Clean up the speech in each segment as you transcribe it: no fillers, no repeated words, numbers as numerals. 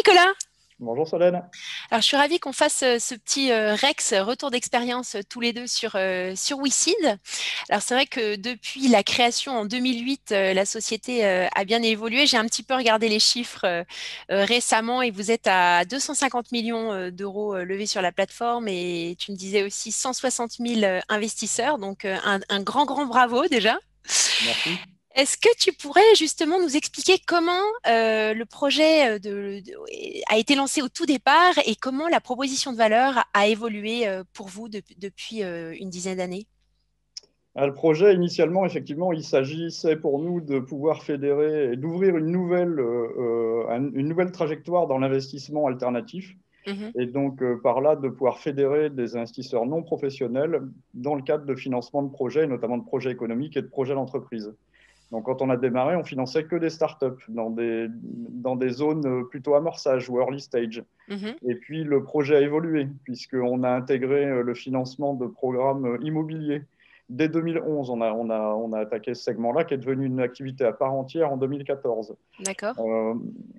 Nicolas. Bonjour Solène. Alors, je suis ravie qu'on fasse ce petit Rex retour d'expérience tous les deux sur WeSeed. Alors, c'est vrai que depuis la création en 2008, la société a bien évolué. J'ai un petit peu regardé les chiffres récemment et vous êtes à 250 millions d'euros levés sur la plateforme et tu me disais aussi 160 000 investisseurs. Donc, un grand, grand bravo déjà. Merci. Est-ce que tu pourrais justement nous expliquer comment le projet a été lancé au tout départ et comment la proposition de valeur a évolué pour vous depuis une dizaine d'années? Le projet, initialement, effectivement, il s'agissait pour nous de pouvoir fédérer et d'ouvrir une nouvelle trajectoire dans l'investissement alternatif. Mhm. Et donc, par là, de pouvoir fédérer des investisseurs non professionnels dans le cadre de financement de projets, notamment de projets économiques et de projets d'entreprise. Donc, quand on a démarré, on finançait que des startups dans des zones plutôt amorçage ou early stage. Mhm. Et puis, le projet a évolué, puisqu'on a intégré le financement de programmes immobiliers. Dès 2011, on a attaqué ce segment-là, qui est devenu une activité à part entière en 2014. D'accord. Euh,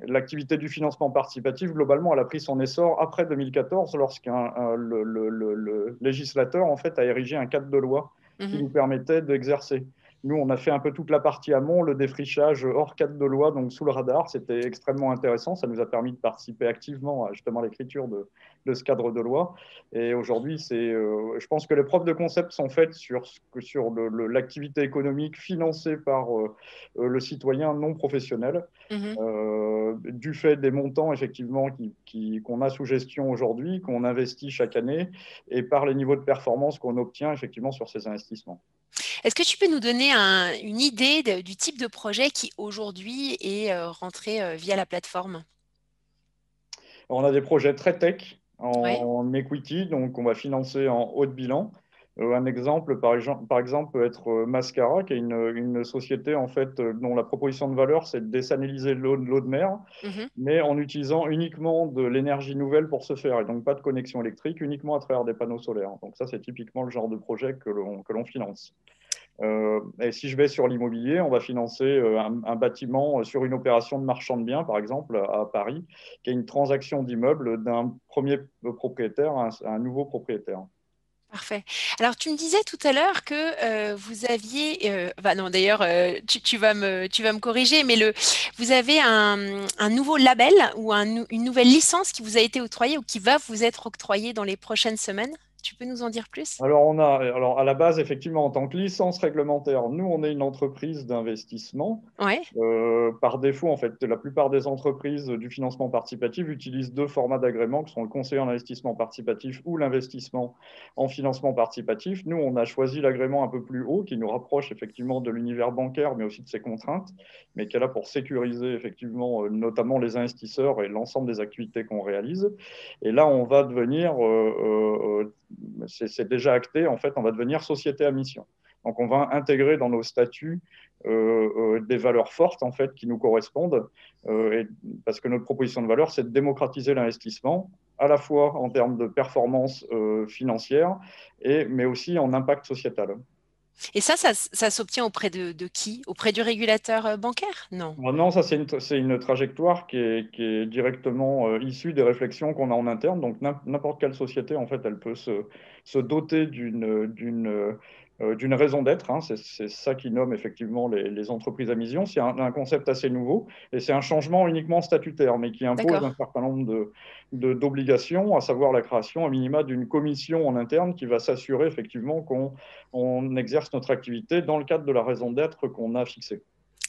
L'activité du financement participatif, globalement, elle a pris son essor après 2014, le législateur en fait, a érigé un cadre de loi qui Mhm. nous permettait d'exercer. Nous, on a fait un peu toute la partie amont, le défrichage hors cadre de loi, donc sous le radar. C'était extrêmement intéressant. Ça nous a permis de participer activement à justement l'écriture de ce cadre de loi. Et aujourd'hui, je pense que les preuves de concept sont faites sur l'activité économique financée par le citoyen non professionnel, Mhm. du fait des montants effectivement qu'on a sous gestion aujourd'hui, qu'on investit chaque année, et par les niveaux de performance qu'on obtient effectivement sur ces investissements. Est-ce que tu peux nous donner une idée du type de projet qui aujourd'hui est rentré via la plateforme? On a des projets très tech Ouais. en equity, donc on va financer en haut de bilan. Un exemple, par exemple, peut être Mascara, qui est une société en fait dont la proposition de valeur, c'est de désalinisé l'eau de mer, Mhm. mais en utilisant uniquement de l'énergie nouvelle pour ce faire, et donc pas de connexion électrique, uniquement à travers des panneaux solaires. Donc ça, c'est typiquement le genre de projet que l'on finance. Et si je vais sur l'immobilier, on va financer un bâtiment sur une opération de marchand de biens, par exemple, à Paris, qui est une transaction d'immeuble d'un premier propriétaire à un nouveau propriétaire. Parfait. Alors, tu me disais tout à l'heure que vous aviez, enfin non, d'ailleurs, tu vas me corriger, mais vous avez un nouveau label ou une nouvelle licence qui vous a été octroyée ou qui va vous être octroyée dans les prochaines semaines. Tu peux nous en dire plus? Alors à la base, effectivement, en tant que licence réglementaire, nous, on est une entreprise d'investissement. Ouais. Par défaut, en fait, la plupart des entreprises du financement participatif utilisent deux formats d'agrément, qui sont le conseiller en investissement participatif ou l'investissement en financement participatif. Nous, on a choisi l'agrément un peu plus haut, qui nous rapproche effectivement de l'univers bancaire, mais aussi de ses contraintes, mais qui est là pour sécuriser effectivement, notamment les investisseurs et l'ensemble des activités qu'on réalise. Et là, on va devenir, c'est déjà acté, en fait, on va devenir société à mission. Donc, on va intégrer dans nos statuts des valeurs fortes en fait qui nous correspondent, parce que notre proposition de valeur, c'est de démocratiser l'investissement, à la fois en termes de performance financière, mais aussi en impact sociétal. Et ça s'obtient auprès de qui? Auprès du régulateur bancaire? Non. Non, ça c'est une trajectoire qui est directement issue des réflexions qu'on a en interne. Donc n'importe quelle société, en fait, elle peut se doter d'une raison d'être, hein. C'est ça qui nomme effectivement les entreprises à mission. C'est un concept assez nouveau et c'est un changement uniquement statutaire, mais qui impose D'accord. un certain nombre d'obligations, à savoir la création à minima d'une commission en interne qui va s'assurer effectivement qu'on exerce notre activité dans le cadre de la raison d'être qu'on a fixée.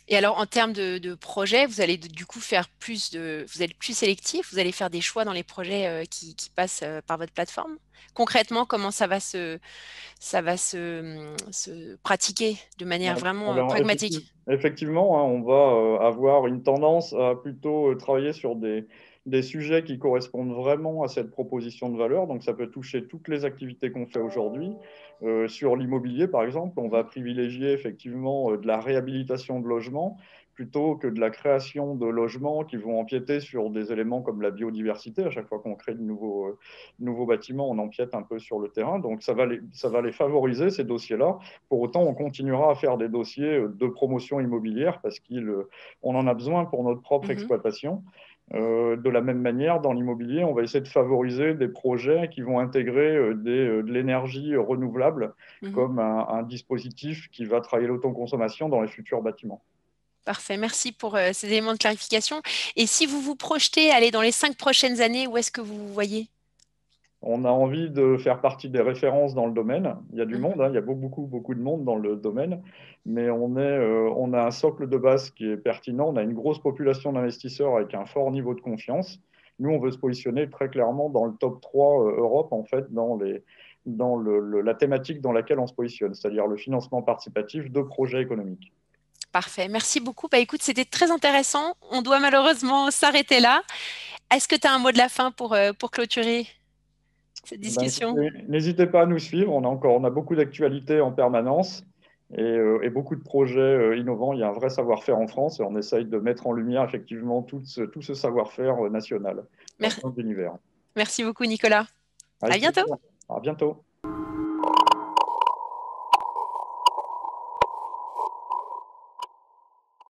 Et alors, en termes de projets, vous allez du coup faire vous allez plus sélectif, vous allez faire des choix dans les projets qui passent par votre plateforme. Concrètement, comment ça va se pratiquer de manière vraiment Alors, pragmatique? effectivement, hein, on va avoir une tendance à plutôt travailler sur des sujets qui correspondent vraiment à cette proposition de valeur. Donc, ça peut toucher toutes les activités qu'on fait aujourd'hui. Sur l'immobilier, par exemple, on va Mhm. privilégier effectivement de la réhabilitation de logements plutôt que de la création de logements qui vont empiéter sur des éléments comme la biodiversité. À chaque fois qu'on crée de nouveaux bâtiments, on empiète un peu sur le terrain. Donc, ça va les favoriser, ces dossiers-là. Pour autant, on continuera à faire des dossiers de promotion immobilière parce qu'on en a besoin pour notre propre Mhm. exploitation. De la même manière, dans l'immobilier, on va essayer de favoriser des projets qui vont intégrer de l'énergie renouvelable Mhm. comme un dispositif qui va travailler l'autoconsommation dans les futurs bâtiments. Parfait, merci pour ces éléments de clarification. Et si vous vous projetez, aller dans les 5 prochaines années, où est-ce que vous vous voyez? On a envie de faire partie des références dans le domaine. Il y a du Mhm. monde, hein, il y a beaucoup de monde dans le domaine, mais on a un socle de base qui est pertinent. On a une grosse population d'investisseurs avec un fort niveau de confiance. Nous, on veut se positionner très clairement dans le top 3 Europe, en fait, la thématique dans laquelle on se positionne, c'est-à-dire le financement participatif de projets économiques. Parfait, merci beaucoup. Bah, écoute, c'était très intéressant. On doit malheureusement s'arrêter là. Est-ce que tu as un mot de la fin pour clôturer cette Ben, discussion? écoutez, n'hésitez pas à nous suivre. On a beaucoup d'actualités en permanence et beaucoup de projets innovants. Il y a un vrai savoir-faire en France et on essaye de mettre en lumière effectivement tout ce savoir-faire national dans Mer- plein d'univers. Merci beaucoup, Nicolas. À Avec bientôt. plaisir. À bientôt.